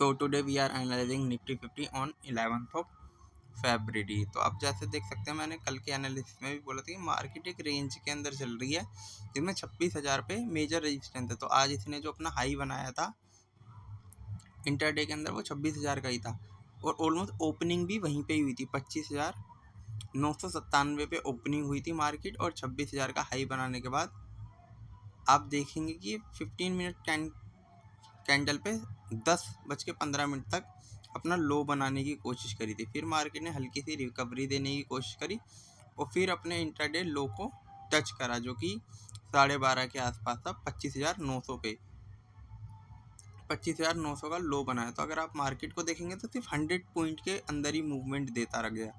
So today we are analyzing Nifty 50 on 11th of February। तो आप जैसे देख सकते हैं, मैंने कल के एनालिसिस में भी बोला था कि मार्केट एक रेंज के अंदर चल रही है जिसमें 26,000 पे मेजर रेजिस्टेंस है। तो आज इसने जो अपना हाई बनाया था इंटरडे के अंदर वो 26,000 का ही था और ऑलमोस्ट ओपनिंग भी वहीं पे ही हुई थी। 25,997 पे ओपनिंग हुई थी मार्केट और 26,000 का हाई बनाने के बाद आप देखेंगे कि 15 मिनट कैंडल पे 10:15 तक अपना लो बनाने की कोशिश करी थी। फिर मार्केट ने हल्की सी रिकवरी देने की कोशिश करी और फिर अपने इंट्राडे लो को टच करा जो कि 12:30 के आसपास था 25,900 पे। 25,900 का लो बनाया। तो अगर आप मार्केट को देखेंगे तो सिर्फ 100 पॉइंट के अंदर ही मूवमेंट देता रह गया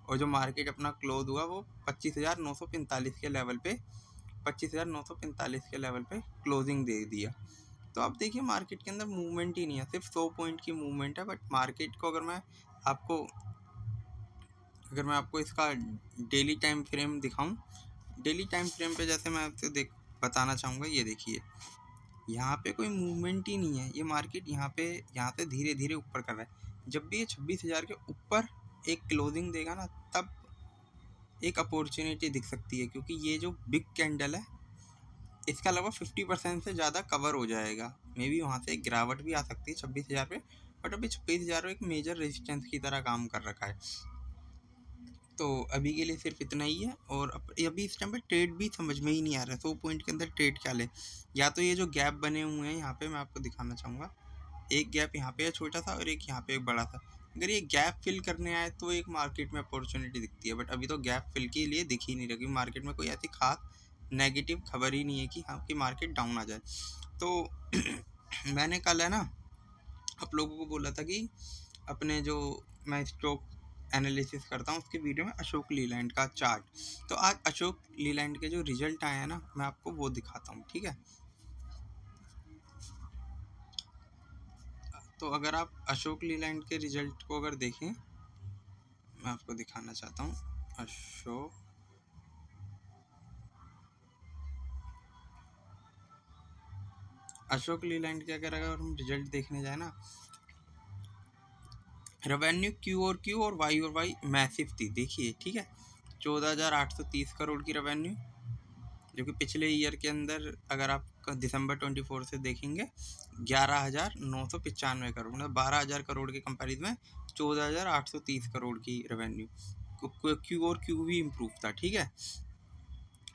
और जो मार्केट अपना क्लोज हुआ वो 25,945 के लेवल पे 25,945 के लेवल पे क्लोजिंग दे दिया। तो आप देखिए मार्केट के अंदर मूवमेंट ही नहीं है, सिर्फ 100 पॉइंट की मूवमेंट है। बट मार्केट को अगर मैं आपको इसका डेली टाइम फ्रेम दिखाऊं, डेली टाइम फ्रेम पे जैसे मैं आपसे बताना चाहूँगा, ये देखिए यहाँ पे कोई मूवमेंट ही नहीं है। ये मार्केट यहाँ से धीरे धीरे ऊपर कर रहा है। जब भी ये 26,000 के ऊपर एक क्लोजिंग देगा ना, तब एक अपॉर्चुनिटी दिख सकती है, क्योंकि ये जो बिग कैंडल है इसका लगभग 50% से ज़्यादा कवर हो जाएगा। मे बी वहाँ से एक गिरावट भी आ सकती है 26,000 पे, बट अभी 26,000 एक मेजर रेजिस्टेंस की तरह काम कर रखा है। तो अभी के लिए सिर्फ इतना ही है और अभी इस टाइम पे ट्रेड भी समझ में ही नहीं आ रहा है 100 पॉइंट के अंदर ट्रेड क्या ले। या तो ये जो गैप बने हुए हैं यहाँ पे मैं आपको दिखाना चाहूँगा, एक गैप यहाँ पे है छोटा सा और एक यहाँ पे एक बड़ा सा। अगर ये गैप फिल करने आए तो एक मार्केट में अपॉर्चुनिटी दिखती है, बट अभी तो गैप फिल के लिए दिख ही नहीं रही। मार्केट में कोई ऐसी खास नेगेटिव खबर ही नहीं है कि हाँ कि मार्केट डाउन आ जाए। तो मैंने कल है ना आप लोगों को बोला था कि अपने जो मैं स्टॉक एनालिसिस करता हूँ उसके वीडियो में अशोक लीलैंड का चार्ट, तो आज अशोक लीलैंड के जो रिजल्ट आए हैं ना मैं आपको वो दिखाता हूँ, ठीक है। तो अगर आप अशोक लीलैंड के रिजल्ट को अगर देखें, मैं आपको दिखाना चाहता हूँ अशोक लीलैंड के अगर हम रिजल्ट देखने जाए ना, रेवेन्यू क्यू और वाई मैसिव थी, देखिए ठीक है। 14,830 करोड़ की रेवेन्यू, जो कि पिछले ईयर के अंदर अगर आप दिसंबर 24 से देखेंगे 11,995 करोड़, मतलब 12,000 करोड़ के कंपैरिजन में 14,830 करोड़ की रेवेन्यू। क्यू भी इम्प्रूव था, ठीक है।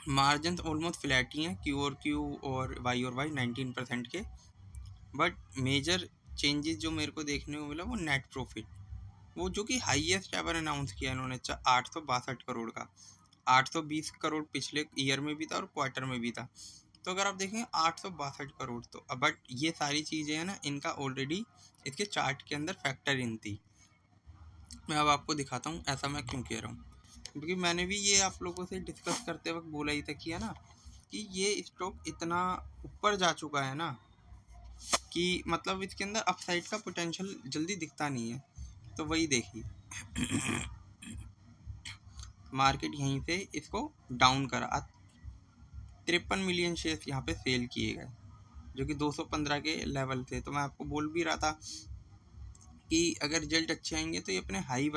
मार्जिन ऑलमोस्ट फ्लैट ही हैं क्यू और वाई 19% के। बट मेजर चेंजेस जो मेरे को देखने को मिला वो नेट प्रॉफिट, वो जो कि हाईएस्ट एवर अनाउंस किया इन्होंने 862 करोड़ का। 820 करोड़ पिछले ईयर में भी था और क्वार्टर में भी था। तो अगर आप देखें 862 करोड़, तो बट ये सारी चीज़ें हैं ना इनका ऑलरेडी इसके चार्ट के अंदर फैक्टर इन थी। मैं अब आपको दिखाता हूँ ऐसा मैं क्यों कह रहा हूँ, क्योंकि मैंने भी ये आप लोगों से डिस्कस करते वक्त बोला ही था कि है ना कि ये स्टॉक इतना ऊपर जा चुका है ना कि मतलब इसके अंदर अपसाइड का पोटेंशियल जल्दी दिखता नहीं है। तो वही देखिए मार्केट यहीं से इसको डाउन करा, 53 मिलियन शेयर्स यहाँ पे सेल किए गए जो कि 215 के लेवल थे। तो मैं आपको बोल भी रहा था कि अगर रिजल्ट अच्छे आएंगे तो ये अपने हाई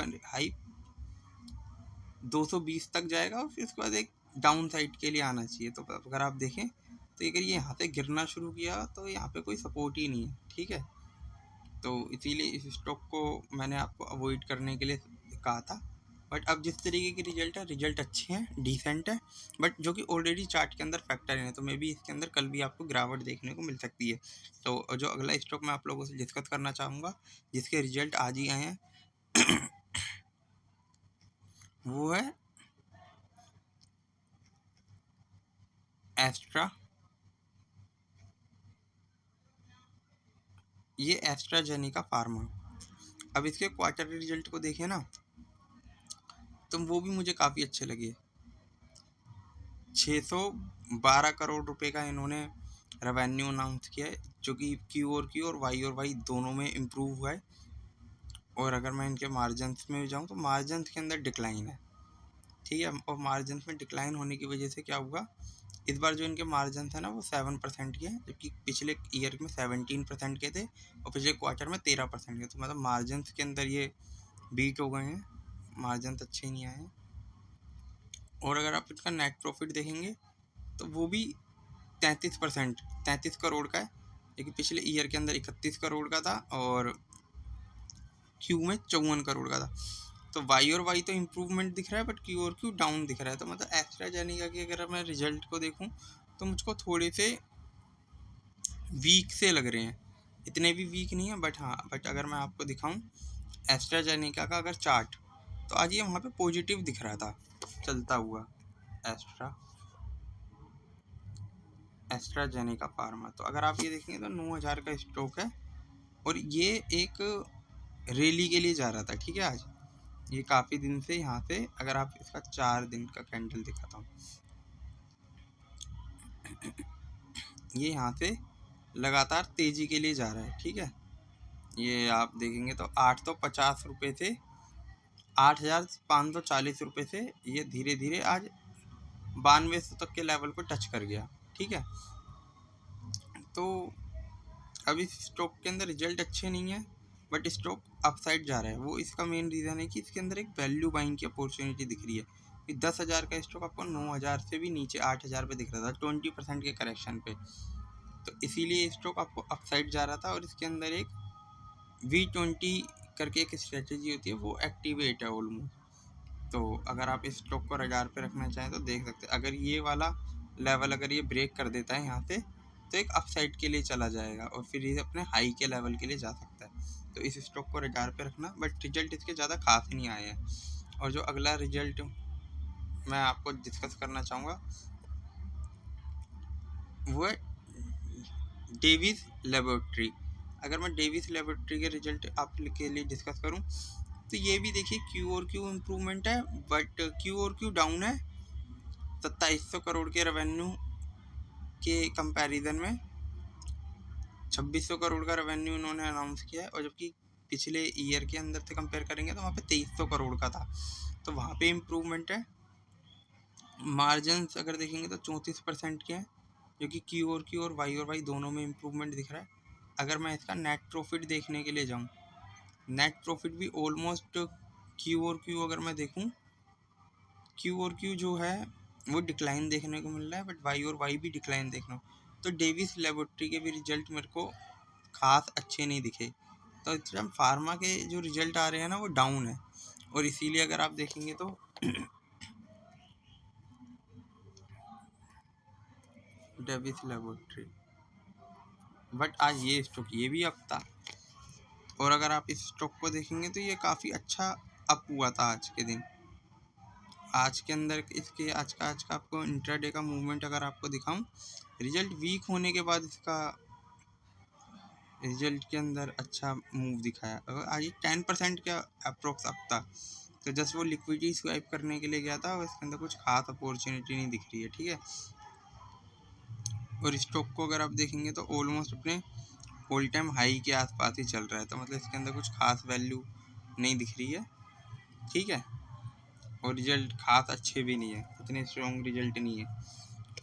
220 तक जाएगा और फिर उसके बाद एक डाउन साइड के लिए आना चाहिए। तो अगर आप देखें तो अगर ये यहाँ से गिरना शुरू किया तो यहाँ पे कोई सपोर्ट ही नहीं है, ठीक है। तो इसीलिए इस स्टॉक को मैंने आपको अवॉइड करने के लिए कहा था। बट अब जिस तरीके के रिजल्ट अच्छे हैं, डिसेंट है, बट जो कि ऑलरेडी चार्ट के अंदर फैक्टर है, तो मे बी इसके अंदर कल भी आपको गिरावट देखने को मिल सकती है। तो जो अगला स्टॉक मैं आप लोगों से डिस्कस करना चाहूँगा जिसके रिजल्ट आज ही आए हैं वो है एस्ट्रा। ये एस्ट्राजेनेका फार्मा। अब इसके क्वार्टरली रिजल्ट को देखें ना तो वो भी मुझे काफ़ी अच्छे लगे। 612 करोड़ रुपए का इन्होंने रेवेन्यू अनाउंस किया है जो कि क्यू और वाई दोनों में इम्प्रूव हुआ है। और अगर मैं इनके मार्जिन्स में जाऊँ तो मार्जिन्स के अंदर डिक्लाइन है, ठीक है। और मार्जिन्स में डिक्लाइन होने की वजह से क्या हुआ, इस बार जो इनके मार्जिन है ना वो 7% के हैं, जबकि पिछले ईयर में 17% के थे और पिछले क्वार्टर में 13% के। तो मतलब मार्जिन के अंदर ये बीट हो गए हैं, मार्जिन अच्छे नहीं आए हैं। और अगर आप इसका नेट प्रॉफिट देखेंगे तो वो भी 33 करोड़ का है, लेकिन पिछले ईयर के अंदर 31 करोड़ का था और क्यू में 54 करोड़ का था। तो वाई और वाई तो इम्प्रूवमेंट दिख रहा है, बट क्यू और क्यू डाउन दिख रहा है। तो मतलब एस्ट्राजेनेका की अगर मैं रिजल्ट को देखूं तो मुझको थोड़े से वीक से लग रहे हैं, इतने भी वीक नहीं है, बट अगर मैं आपको दिखाऊं एस्ट्राजेनेका का अगर चार्ट, तो आज ये वहाँ पे पॉजिटिव दिख रहा था चलता हुआ एस्ट्राजेनेका फार्मा। तो अगर आप ये देखेंगे तो 9,000 का स्टॉक है और ये एक रैली के लिए जा रहा था, ठीक है। आज ये काफ़ी दिन से यहाँ से, अगर आप इसका 4 दिन का कैंडल दिखाता हूँ, ये यहाँ से लगातार तेज़ी के लिए जा रहा है, ठीक है। ये आप देखेंगे तो 850 रुपये से 8,540 रुपये से ये धीरे धीरे आज 9200 तक के लेवल को टच कर गया, ठीक है। तो अभी स्टॉक के अंदर रिजल्ट अच्छे नहीं है, बट स्टॉक अपसाइड जा रहा है। वो इसका मेन रीज़न है कि इसके अंदर एक वैल्यू बाइंग की अपॉर्चुनिटी दिख रही है कि 10,000 का स्टॉक आपको 9,000 से भी नीचे 8,000 पे दिख रहा था 20% के करेक्शन पे। तो इसीलिए स्टॉक आपको अपसाइड जा रहा था और इसके अंदर एक V20 करके एक स्ट्रेटेजी होती है, वो एक्टिवेट है ऑलमोस्ट। तो अगर आप इस स्टॉक को 1000 पे रखना चाहें तो देख सकते हैं, अगर ये वाला लेवल अगर ये ब्रेक कर देता है यहाँ से तो एक अपसाइड के लिए चला जाएगा और फिर ये अपने हाई के लेवल के लिए जा सकता है। तो इस स्टॉक को 1000 पे रखना, बट रिजल्ट इसके ज़्यादा खास नहीं आए हैं। और जो अगला रिजल्ट मैं आपको डिस्कस करना चाहूँगा वो है डेविस लेबोरेटरी। अगर मैं डेविस लेबोरेटरी के रिजल्ट आपके लिए डिस्कस करूं तो ये भी देखिए क्यू और क्यू इम्प्रूवमेंट है, बट क्यू और क्यू डाउन है 2700 करोड़ के रेवेन्यू के कंपैरिजन में। 2600 करोड़ का रेवेन्यू इन्होंने अनाउंस किया है, और जबकि पिछले ईयर के अंदर से कंपेयर करेंगे तो वहाँ पे 2300 करोड़ का था, तो वहाँ पे इम्प्रूवमेंट है। मार्जिन अगर देखेंगे तो 34% के हैं, जो कि क्यू और वाई दोनों में इम्प्रूवमेंट दिख रहा है। अगर मैं इसका नेट प्रॉफिट देखने के लिए जाऊँ, नेट प्रॉफिट भी ऑलमोस्ट क्यू और क्यू अगर मैं देखूं, क्यू और क्यू जो है वो डिक्लाइन देखने को मिल रहा है, बट वाई और वाई भी डिक्लाइन देखना। तो डेविस लेबोरेटरी के भी रिजल्ट मेरे को खास अच्छे नहीं दिखे। तो इस टाइम फार्मा के जो रिजल्ट आ रहे हैं ना वो डाउन है, और इसीलिए अगर आप देखेंगे तो डेविस लेबोरेटरी, बट आज ये स्टॉक ये भी अप था। और अगर आप इस स्टॉक को देखेंगे तो ये काफ़ी अच्छा अप हुआ था आज के दिन। आज के अंदर इसके आज का आपको इंट्राडे का मूवमेंट अगर आपको दिखाऊं, रिजल्ट वीक होने के बाद इसका रिजल्ट के अंदर अच्छा मूव दिखाया। अगर आज 10% का अप्रोक्स अप था, तो जस्ट वो लिक्विडिटी स्वाइप करने के लिए गया था और इसके अंदर कुछ खास अपॉर्चुनिटी नहीं दिख रही है, ठीक है। और स्टॉक को अगर आप देखेंगे तो ऑलमोस्ट अपने ऑल टाइम हाई के आसपास ही चल रहा है, तो मतलब इसके अंदर कुछ खास वैल्यू नहीं दिख रही है, ठीक है। और रिजल्ट खास अच्छे भी नहीं है, इतने स्ट्रॉन्ग रिजल्ट नहीं है।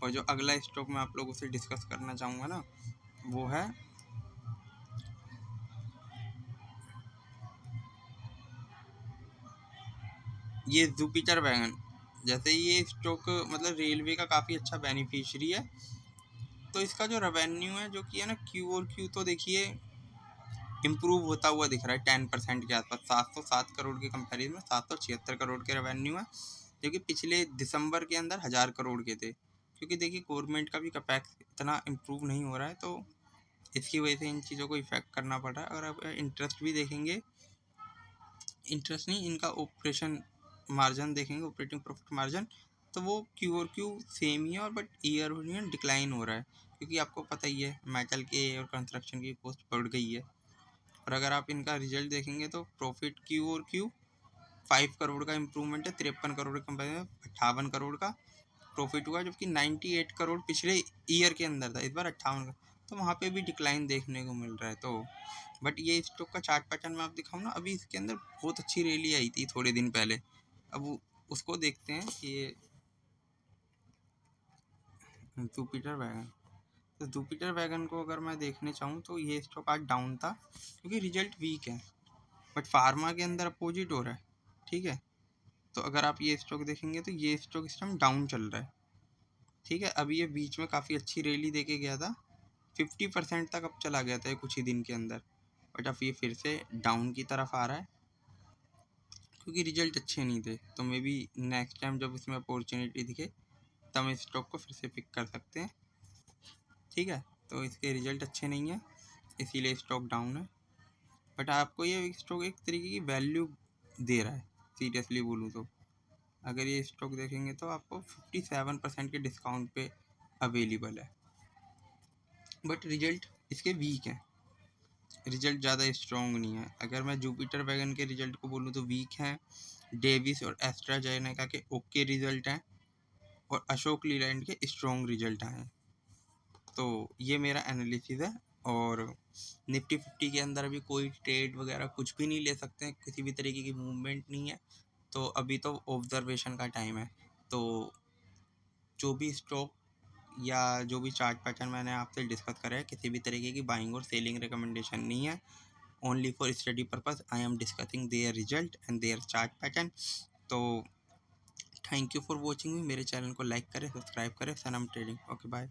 और जो अगला स्टॉक मैं आप लोगों से डिस्कस करना चाहूँगा ना, वो है ये जुपिटर वैगन। जैसे ये स्टॉक मतलब रेलवे का काफ़ी अच्छा बेनिफिशियरी है, तो इसका जो रेवेन्यू है जो कि है ना क्यू और क्यू, तो देखिए इम्प्रूव होता हुआ दिख रहा है 10% के आसपास। 707 करोड़ के कंपेरिजन में 776 करोड़ के रेवेन्यू है, जो कि पिछले दिसंबर के अंदर 1000 करोड़ के थे। क्योंकि देखिए गवर्नमेंट का भी कैपेक्स इतना इम्प्रूव नहीं हो रहा है, तो इसकी वजह से इन चीज़ों को इफेक्ट करना पड़ रहा है। और अब इंटरेस्ट भी देखेंगे, इंटरेस्ट नहीं, इनका ऑपरेशन मार्जिन देखेंगे, ऑपरेटिंग प्रॉफिट मार्जिन, तो वो क्यू और क्यू सेम ही है, और but year on year decline हो रहा है, क्योंकि आपको पता ही है मेटल के और कंस्ट्रक्शन की कॉस्ट बढ़ गई है। और अगर आप इनका रिजल्ट देखेंगे तो प्रॉफिट क्यू और क्यू 5 करोड़ का इम्प्रूवमेंट है, 53 करोड़ के कंपेरिजन में 58 करोड़ का प्रॉफिट हुआ, जबकि 98 करोड़ पिछले ईयर के अंदर था, इस बार 58 का, तो वहाँ पे भी डिक्लाइन देखने को मिल रहा है। तो बट ये स्टॉक का चार्ट पैटर्न मैं आप दिखाऊँ ना, अभी इसके अंदर बहुत अच्छी रैली आई थी थोड़े दिन पहले। अब उसको देखते हैं कि ये जुपिटर वैगन। तो जुपिटर वैगन को अगर मैं देखने चाहूँ तो ये स्टॉक आज डाउन था क्योंकि रिजल्ट वीक है, बट फार्मा के अंदर अपोजिट हो रहा है। ठीक है, तो अगर आप ये स्टॉक देखेंगे तो ये स्टॉक इस टाइम डाउन चल रहा है। ठीक है, अभी ये बीच में काफ़ी अच्छी रैली देके गया था, 50% तक अब चला गया था ये कुछ ही दिन के अंदर, बट अब ये फिर से डाउन की तरफ आ रहा है क्योंकि रिजल्ट अच्छे नहीं थे। तो मे बी नेक्स्ट टाइम जब इसमें अपॉर्चुनिटी दिखे तब हम स्टॉक को फिर से पिक कर सकते हैं। ठीक है, तो इसके रिजल्ट अच्छे नहीं हैं इसीलिए स्टॉक डाउन है, बट आपको ये स्टॉक एक तरीके की वैल्यू दे रहा है। सीरियसली बोलूँ तो अगर ये स्टॉक देखेंगे तो आपको 57% के डिस्काउंट पे अवेलेबल है, बट रिजल्ट इसके वीक हैं, रिजल्ट ज़्यादा स्ट्रॉन्ग नहीं है। अगर मैं जुपिटर वैगन के रिजल्ट को बोलूँ तो वीक हैं, डेविस और एस्ट्राजेनेका के ओके रिजल्ट हैं और अशोक लीलैंड के स्ट्रॉन्ग रिजल्ट आए हैं। तो ये मेरा एनालिसिस है, और निफ्टी 50 के अंदर अभी कोई ट्रेड वगैरह कुछ भी नहीं ले सकते हैं, किसी भी तरीके की मूवमेंट नहीं है, तो अभी तो ऑब्जर्वेशन का टाइम है। तो जो भी स्टॉक या जो भी चार्ट पैटर्न मैंने आपसे डिस्कस करा है, किसी भी तरीके की बाइंग और सेलिंग रिकमेंडेशन नहीं है, only for study purpose I am discussing their result and their chart pattern. तो thank you for watching me. मेरे चैनल को लाइक करें, सब्सक्राइब करें। सनम ट्रेडिंग। Okay bye.